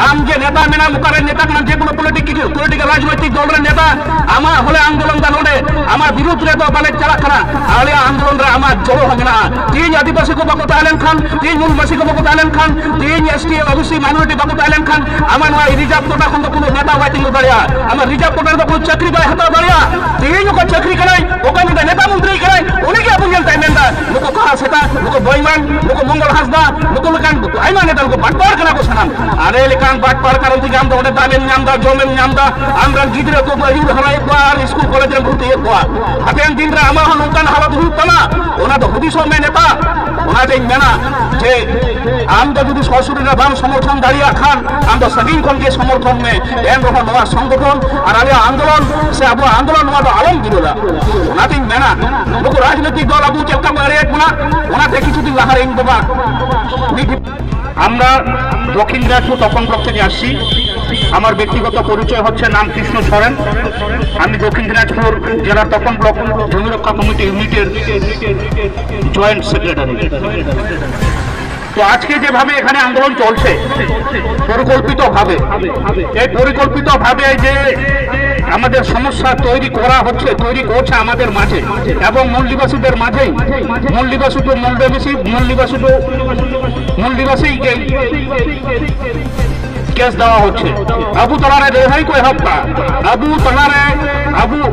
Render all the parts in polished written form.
आम जे नेता मेना मुकारे नेता कना जे कोनो पॉलिटिकल राजनैतिक दल रे नेता आमा होले आंदोलन दा नोडे आमा विरोध रे दो बाले चला कना आले आंदोलन रे आमा जोरो हंगना तीन आदिवासी को बको तालेन खान तीन मूलवासी को बको तालेन खान तीन एसटी ओबीसी माइनॉरिटी बको तालेन खान आमा नवा रिजर्व कोटा खन कोनो नेता वाइटिंग दरिया आमा रिजर्व कोटा रे कोनो चाकरी बाय हता दरिया तीन को चाकरी कराई ओका में नेता मंत्री कराई उनी के अपन जनता मेंदा नुको कहा सेता नुको बोईमान नुको मंगल हासदा नुको लकान आइमा नेता को बाटपार कना को सनाम आरे लकान बाटपार करन ति गाम दो दामेन नामदा जोमेन नामदा आमरा गिदरे को बायु हराय को आर स्कूल कॉलेज रे भर्ती को हातेन दिन रे आमा नोकान हालत हुई तना ओना तो हुदिसो में नेता ओना दे मेना जे आम तो যদি সশরীরে বাম সমর্থন দাঁড়িয়ে খান আমরা সগিন কোন के समर्थन में एन रहा नवा संगठन और आलिया आंदोलन से अब आंदोलन नवा तो आलम दिलोला ओना दिन मेना लोग राजनीतिक दल अब चेष्टा करे ना ओना ते কিছুদিন লাহারে ইন বাবা আমরা দক্ষিণ দিনাজপুর তপন ব্লক থেকে আসছি আমার ব্যক্তিগত পরিচয় হচ্ছে নাম কৃষ্ণ সরেন আমি দক্ষিণ দিনাজপুর জেলার তপন ব্লক জমি রক্ষা কমিটি ইউনিটের জয়েন্ট সেক্রেটারি তো আজকে যেভাবে এখানে আন্দোলন চলছে পরিকল্পিতভাবে এই পরিকল্পিতভাবে যে আমাদের সমস্যা তৈরি করা হচ্ছে তৈরি করছে আমাদের মাঝে এবং মূলনিবাসীদের মাঝেই মূলনিবাসী केस दवा होच्छे अबू तलारे रेहाई कोई हफ्ता अबू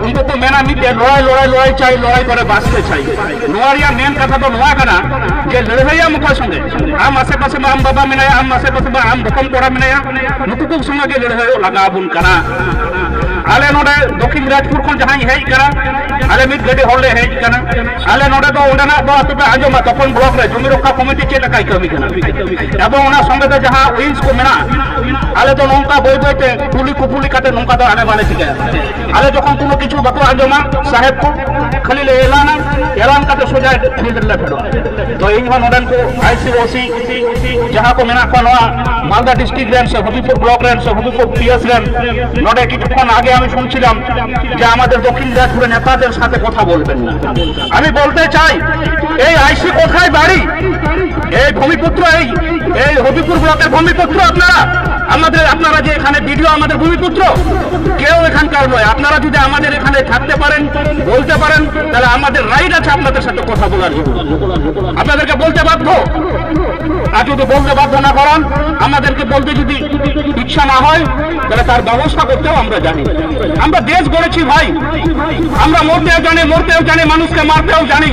उनको तो मेना मिटे लड़ाई चाहिए लड़ाई करे बासते चाहिए नोरिया मेन कथा तो नोआ कना जे लड़ाइया मुको संगे आम आसे पासे में आम बाबा मिनाया आम आसे पासे में आम बकम कोड़ा मिनाया नुकु को संगे के लड़ाई लगा बुन कना आले नोडे दक्षिण दिनाजपुर को जहां हेज करा आले मिट गडे होले हेज कना आले नोडे तो ओंडना दो तो आजमा तपन ब्लॉक रे जमी रक्षा कमिटी चेला काई कमी कना एबं ओना संगे तो जहां विंस को मेना आले तो नौका बोई बोईते कुपुली काटे नौका तो आने वाले ठीक है आले जो कोनो किछु बको आजमा साहेब को खाली ले एलान काटे सोजा निदले फेडो तो इनवा नोडन को आईसीओसी जहां को मेना को नवा मालदा डिस्ट्रिक्ट रेन से हबीपुर ब्लॉक रेन से हबीपुर पीएस रेन नोडे কিছুক্ষণ আগে আমি শুনছিলাম যে আমাদের দক্ষিণ দিনাজপুরের নেতাদের সাথে কথা বলবেন না আমি বলতে চাই এই আইসি কোথায় বাড়ি এই ভূমিপুত্র এই হবিপুর ব্লকের ভূমিপুত্র আপনারা যে এখানে ভিডিও আমাদের ভূমিপুত্র কেউ এখানকার নয় আপনারা যদি আমাদের এখানে থাকতে পারেন বলতে পারেন তাহলে আমাদের রাইট আছে আপনাদের সাথে কথা বলার আপনাদেরকে বলতে বাধ্য আর যদি বলতে বাধ্য না করেন আমাদেরকে বলতে যদি ইচ্ছা না হয় তাহলে তার ব্যবস্থা করতেও আমরা জানি আমরা দেশ গড়েছি ভাই আমরা মরতেও জানি মানুষকে মারতেও জানি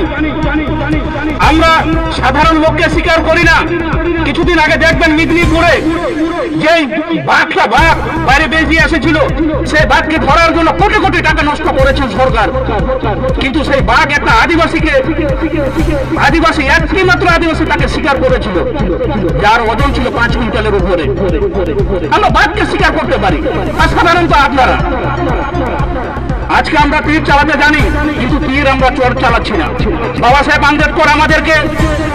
আমরা সাধারণ লোককে স্বীকার করি না কিছুদিন আগে দেখবেন মেদিনীপুরে যে বাঘ বাইরে বেরিয়ে এসেছিল সেই বাঘকে ধরার জন্য কোটি কোটি টাকা নষ্ট করেছে সরকার কিন্তু সেই বাঘ একটা আদিবাসী একমাত্র আদিবাসী তাকে শিকার করেছিল যার ওজন ছিল 5 কুইন্টালের উপরে আমরা বাঘকে শিকার করতে পারি আর সাধারণত আপনারা আজকে আমরা তীর চালাতে জানি কিন্তু তীর আমরা চোর চালাচ্ছি না বাবা সাহেব আম্বেদকর আমাদেরকে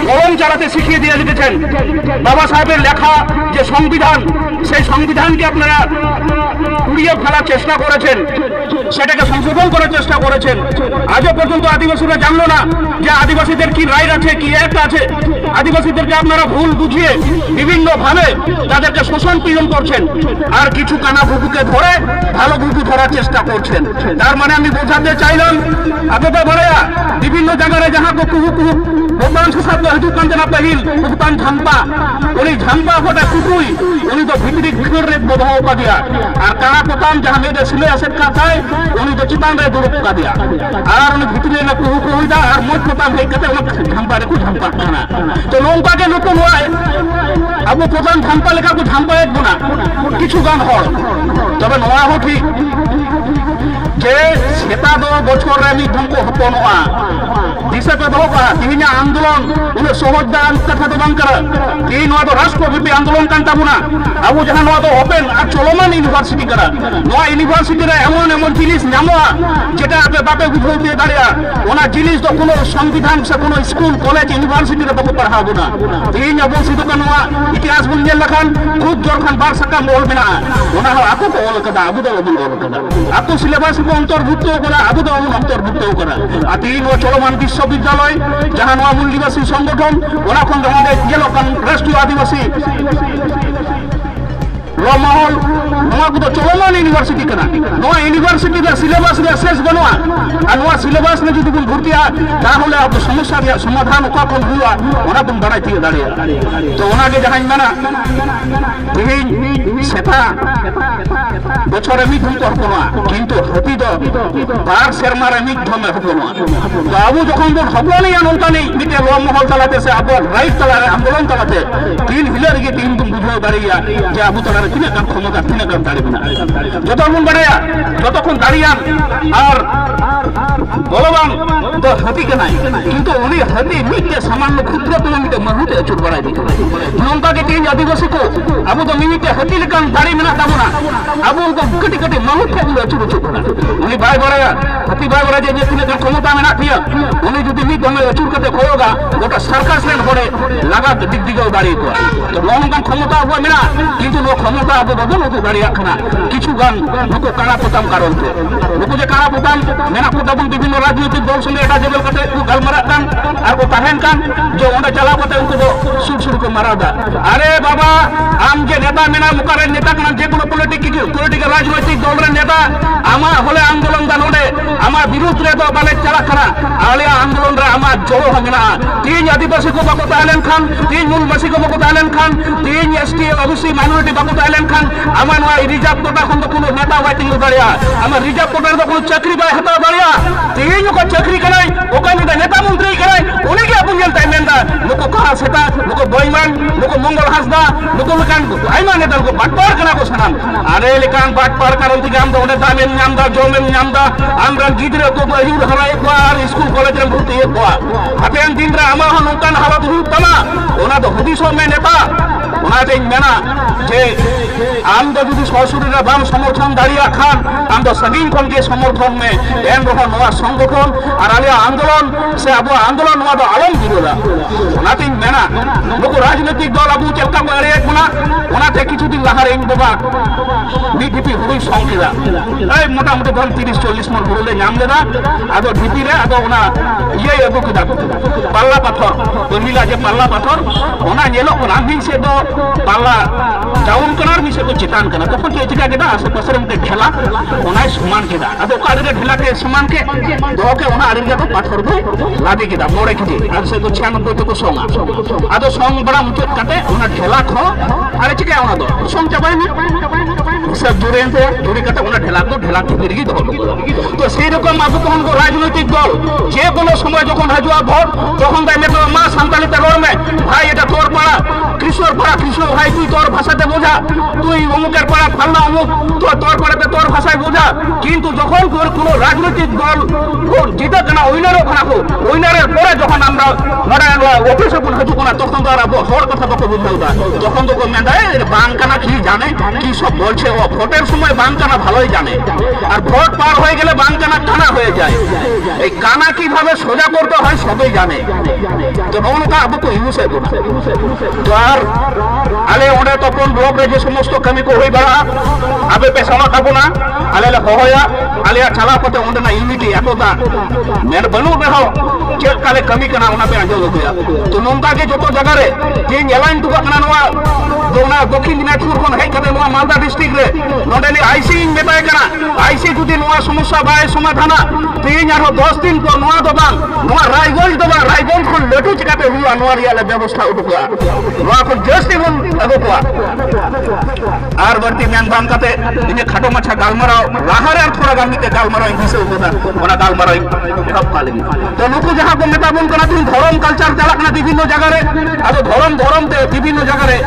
কলম চালাতে শিখিয়ে দিয়ে দিয়েছেন বাবা সাহেবের লেখা যে সংবিধান সেই সংবিধানকে আপনারা পুড়িয়ে ফেলার চেষ্টা করেছেন সেটাকে সংশোধন করার চেষ্টা করেছেন আজও পর্যন্ত আদিবাসীরা জানলো না যে আদিবাসীদের কি রাইট আছে কি অ্যাক্ট আছে আদিবাসীদেরকে আপনারা ভুল বুঝিয়ে বিভিন্ন ভাবে তাদেরকে শোষণ পীড়ন করছেন আর কিছু কানা বুকুকে ধরে ভালো বুকু ধরার চেষ্টা করছেন তার মানে আমি বোঝাতে চাইলাম আপনাদের বড়য়া বিভিন্ন জায়গায় যাহা কুহু ভগবান সুসাদ হিজু কান্দনা पहिल भुगतान झंपा उनी झंपा होता कुकुई उनी तो भितरी भितर रे बधाओ का दिया और काना पोताम जहां मेरे सिले असेट का था उनी तो चितान रे दुरुप का दिया और उनी भितरी में कुहू दा और मोट पोताम हे कते उन झंपा रे को झंपा खाना तो नौका के नतुन হয় अब पोताम झंपा लेखा को झंपा एक गुना কিছু গান হল তবে নয়া হঠি যে সেটা 2 বছর আমি ধমক হপনোয়া दिशा पे दोका तीन आंदोलन उन्हें सोहद्दा कथा तो बंद कर तीन वादो राष्ट्रव्यापी आंदोलन कांता बुना अब जहां वादो ओपन और चलमान यूनिवर्सिटी करा नवा यूनिवर्सिटी रे एमन जिनिस नामोआ जेटा आपे बापे बुझाइते दाड़िया ओना जिनिस तो कोनो संविधान से कोनो स्कूल कॉलेज यूनिवर्सिटी रे बापे पढ़ाबो ना तीन अबसित का नवा इतिहास बुझे लखन खुद जोरखान बार सका मोल बिना ओना आको को ओल कदा आबु दो ओल कदा आको सिलेबस को अंतर्भुक्त करा आबु दो अंतर्भुक्त करा आ तीन वो चलमान विश्वविद्यालय जहां नवा मूलनिवासी संगठन ओना खन राष्ट्रीय आदिवासी ᱞᱚ ᱢᱚᱦᱚᱞ ᱱᱚᱣᱟ ᱠᱚᱫᱚ ᱪᱚᱞᱚᱢᱟᱱ ᱤউᱱᱤᱵᱷᱟᱨᱥᱤᱴᱤ ᱠᱟᱱᱟ ᱱᱚᱣᱟ ᱤউᱱᱤᱵᱷᱟর্সিটি ᱨᱮ সিলেবাস ᱨᱮ শেষ ᱵᱟᱹᱱᱩᱜᱼᱟ ᱟᱨ ᱱᱚᱣᱟ সিলেবাস ᱨᱮ ᱡᱩᱫᱤ ᱵᱚᱱ ᱵᱷᱩᱨᱛᱤᱜᱼᱟ ᱛᱟᱦᱚᱞᱮ ᱟᱵᱚ ᱥᱚᱢᱚᱥᱥᱟ ᱨᱮᱭᱟᱜ ᱥᱚᱢᱟধান ᱚᱠᱟ ᱠᱷᱚᱱ ᱦᱩᱭᱩᱜᱼᱟ ᱚᱱᱟ ᱵᱚᱱ ᱵᱟᱲᱟᱭ ᱛᱤᱭᱳᱜ ᱫᱟᱲᱮᱭᱟᱜᱼᱟ ᱛᱚ ᱚᱱᱟᱜᱮ ᱡᱟᱦᱟᱸᱧ ᱢᱮᱱᱟ ᱛᱮᱦᱮᱧ ᱥᱮᱛᱟ বছরে মিট ধম হপনা কিন্তু হাতি দ 12 সেরমারে মিট ধমে হপনা তো আবু যখন বন হপনাই নৌকানি মিটে ল মহল তালাতে সে আবু রাইট তালারে আন্দোলন তালাতে তিন হিলার গিয়ে তিন দিন বুঝাও দাঁড়িয়া যে আবু তালারে তিনে কাম ক্ষমতা তিনে কাম দাঁড়িয়ে না যতক্ষণ বাড়াইয়া যতক্ষণ দাঁড়িয়ান আর বলবান তো হাতি কে নাই কিন্তু উনি হাতি মিটে সামান্য ক্ষুদ্রতম মিটে মহুতে চুর বাড়াই দিতে নৌকাকে তিন আদিবাসী কো আবু তো মিটে হাতি লেকান দাঁড়ি মেনা তাবনা আবু উनको कटी कटी मानुष के लिए चुप चुप उन्हें बाय बराया हाथी बाय बरा जे तिने का क्षमता में ना थिया उन्हें जदि मिट हमें चुर करते खोयोगा गोटा सरकार से पड़े लगा दिग दिग गाड़ी को तो लोन का क्षमता हुआ मेरा किंतु लो क्षमता अब बदल होते गाड़ी रखना किछु गान नुको काड़ा पोताम कारण थे नुको जे काड़ा पोताम मेना को दबन विभिन्न राजनीतिक दल संगे एटा जेबल कते को गलमरा कान और को ताहेन कान जो ओंडे चला कते उनको दो सुर सुर को मारा दा अरे बाबा आम जे नेता मेना मुकारे नेता कना जे कोनो पॉलिटिकल राजनीतिक दल रे नेता आमा होले आंदोलन दा नोडे आमा विरोध रे दो बाले चला करा आलिया आंदोलन रे आमा जोड़ो हमेना तीन आदिवासी को बाको तालेन खान तीन मूलवासी को बाको तालेन खान तीन एसटी ओबीसी माइनॉरिटी बाको तालेन खान आमा नवा रिजर्व कोटा खन कोनो नेता वाइटिंग दाड़िया आमा रिजर्व कोटा रे कोनो चाकरी बाय हता दाड़िया तीन को चाकरी कराय ओका नि नेता मंत्री कराय उनी के अपन जनता मेंदा नुको कहा सेता नुको बयमान नुको मंगल हासदा नुको लकान आइमा नेता को बाटपार कना को सनाम अरे लेकान बाटपार कारण ती गाम दोडे दामेन नामदा जोमेन नामदा आमरा गिदरे को बहिर हराय को आर स्कूल कॉलेज रे भर्ती को हातेन दिन रे आमा नौकान हालत हुई तमा ओना तो हदिसो में नेता ओना ते मेना जे आम तो যদি সশরীরে বাম সমর্থন দাঁড়িয়ে খান আম তো সগিন কোন के समर्थन में एन रहो नवा संगठन और आलिया आंदोलन से अब आंदोलन नवा तो आलम दिरोला ओनाते मेना नुको राजनीतिक दल अब चलका को अरे कोना ओनाते কিছুদিন লাহারে ইন বাবা বিজেপি হুই সংকিরা এই মোটামুটি ধর 30 40 মন হুলে নাম দেনা আদো ডিপি রে আদো ওনা ইয়ে এগো কিদা পাল্লা পাথর বহিলা যে পাল্লা পাথর ওনা নেলো কোনা মিছে দো পাল্লা जाउन कनार मिसे को चितान कना तो कोन चिका केदा आसे पसरे में ढेला ओना समान केदा अदो कारे ढेला के समान के दो के ओना आरिगा को पाथर दो लादी केदा मोड़े के आर से तो 96 तो को सोंगा अदो सोंग बड़ा मुचत काटे ओना ढेला खो अरे चिका ओना दो सोंग चाबाय में सब जुड़े थे जुड़ी काटे ओना ढेला के फिरगी दो तो সেই রকম আবু কোন को राजनीतिक दल जे कोनो समय যখন হাজুয়া ভোট তখন দাই মেতো মা সান্তালিতে রোড में भाई এটা তোর পাড়া কিশোর ভাই তুই তোর ভাষাতে বোঝা তুই অমুকের পাড়া ফালনা অমুক তো তোর পাড়াতে তোর ভাষায় বোঝা কিন্তু যখন কোনো রাজনৈতিক দল জিতে কেনা উইনারও খারাপ উইনারের পরে যখন আমরা নড়াইল অফিসে কোন হাজু কোনা তখন তো আর হওয়ার কথা তোকে বুঝতে হবে তখন তো মেয়েদায় বাংকানা কি জানে কি সব বলছে ও ভোটের সময় বাংকানা ভালোই জানে আর ভোট পার হয়ে গেলে বাংকানা কানা হয়ে যায় এই কানা কিভাবে সোজা করতে হয় সবই জানে তো নৌকা আবু তো ইউজ হয় না তো আর আলে ওটা তখন ব্লক রে যে সমস্ত কামি কো হই বাড়া আবে পেছানো থাকবো না আলে হয়া আলে চালা পথে ওটা না ইউনিটি এতটা মের বনু বেহ চেক কালে কামি কানা ওনা পে আজো গয়া তো নৌকা के যত জায়গা রে যে এলাইন তো কানা নোয়া দোনা দক্ষিণ দিনাজপুর কোন হেই কাতে নোয়া মালদা ডিস্ট্রিক্ট রে নডেলি আইসি মেটায় কানা আইসি যদি নোয়া সমস্যা বাই সমাধান তিন আর 10 দিন পর নোয়া দবান নোয়া রায়গঞ্জ কোন লেটু চিকাতে হুয়া নোয়া রিয়ালে ব্যবস্থা উঠুয়া নোয়া কোন জাস্ট ইভেন আগোয়া আর বর্তি ম্যান বাম কাতে ইনে খাটো মাছা গালমারাও রাহারে আর থোড়া গামিতে গালমারাও হিসে উঠা ওনা গালমারাও সব কালে তো নুকু যাহা কো মেটা বন করা তুমি ধরম কালচার চালাক না বিভিন্ন জায়গায় আদো ধরমতে বিভিন্ন জায়গায়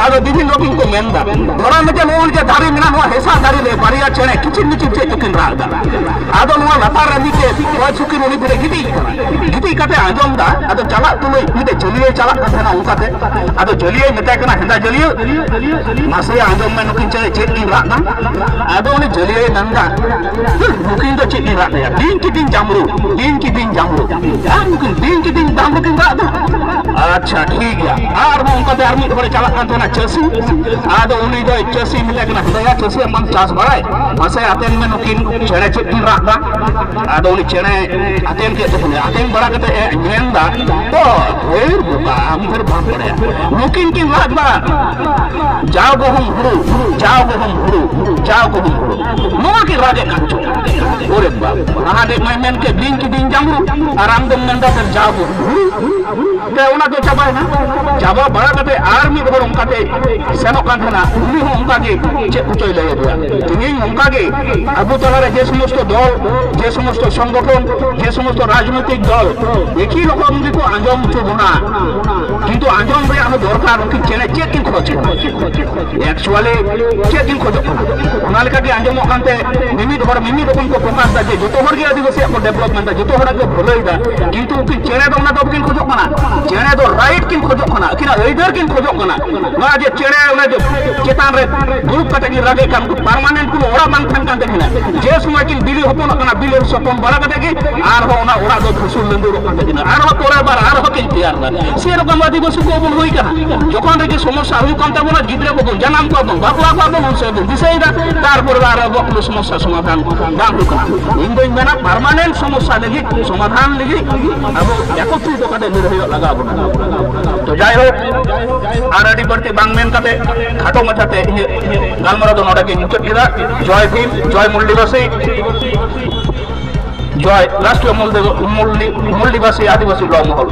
আদো বিভিন্ন রকম কো মেন্দা ধরম যে লোন যে দাড়ি মিনা নোয়া হেসা দাড়ি লে বাড়িয়া ছেড়ে কিচিন যে চিকেন রাগদা আদো নোয়া লাতার রাদিতে ওই সুকি রনি ফিরে গিটি কাতে আজম দা আদো চালা তুমি মিতে জলিয়ে চালা কথা না উকাতে আদো জলিয়ে মেটা কেনা হেন্দা জলিয়ে মাসে আজম में नुकिन चले चेकिन राना आदो ने जलिए नंदा नुकिन तो चेकिन राना या दिन की दिन जामरू यार नुकिन दिन की दिन जामरू किन राना अच्छा ठीक है आर वो उनका आर्मी को चला कान तो ना चसी आदो उन्हीं दो चासी मिले हृदय चासी मन चास बड़ाई मसे आतेन में नुकिन चेड़े चिट्टी राखदा आदो उनी चेड़े आतेन के आतेन बड़ा कते नेंदा तो ढेर बुका हम फिर भाग पड़े नुकिन की राखदा जाओ गो हम हुड़ू जाओ गो हम हुड़ू जाओ गो हम हुड़ू नोआ की रागे खंचो ओरे बाप रहा देख मैं मेन के दिन की दिन जाऊँ आराम दम नंदा फिर जाओ गो ते उना तो चाबाय ना चाबा बड़ा कते आर्मी बड़ उनका ते सेनो कान था ना उन्हीं हो उनका के चे उचोई ले दिया तुम्हीं उनका के अबू तलारे जे समस्त दल जे समस्त संगठन जे समस्त राजनीतिक दल देखी लोग उनको आंजम चुबना किंतु आंजम रे हम दरकार उनकी चेने चेक किन खोज एक्चुअली चेक किन खोज उनालिका के आंजम कानते मिमी रकम को प्रकाश दा जे जतो हर के आदिवासी को डेवलपमेंट दा जतो हर के भलैदा किंतु उनकी चेने दो ना तो किन खोज कना चेने दो राइट किन खोज कना किना इधर किन खोज कना ना जे चेने उना जो चेतान रे ग्रुप कटे की रागे काम को परमानेंट को ओरा मान खान कानते किना जे समय किन बिली हपन कना बिली सपन बड़ा कटे की आर हो ना ओरा दो फसुल लंदु कानते किना आर हो तोरा बार आर हो किन तैयार ना से रकम आदिवासी को बन होई कना যখন রেগে সমস্যা হুই কান্তা বনা গিদ্রে কো জানাম কো বাকলা কো বন সে দিছাইদা তারপর আর বকল সমস্যা সমাধান দাম কো ইনদই মেনা পার্মানেন্ট সমস্যা লাগি সমাধান লাগি আবো একত্রিত কাটে নিরহ লাগাবো না তো যাই হোক আরডি করতে বাংমেন কাটে খাটো মাথাতে গালমরা দো নটাকে মুচট দিরা জয় ভীম জয় মূল্যবাসী জয় রাষ্ট্রীয় মূল্যবাসী আদিবাসী মহল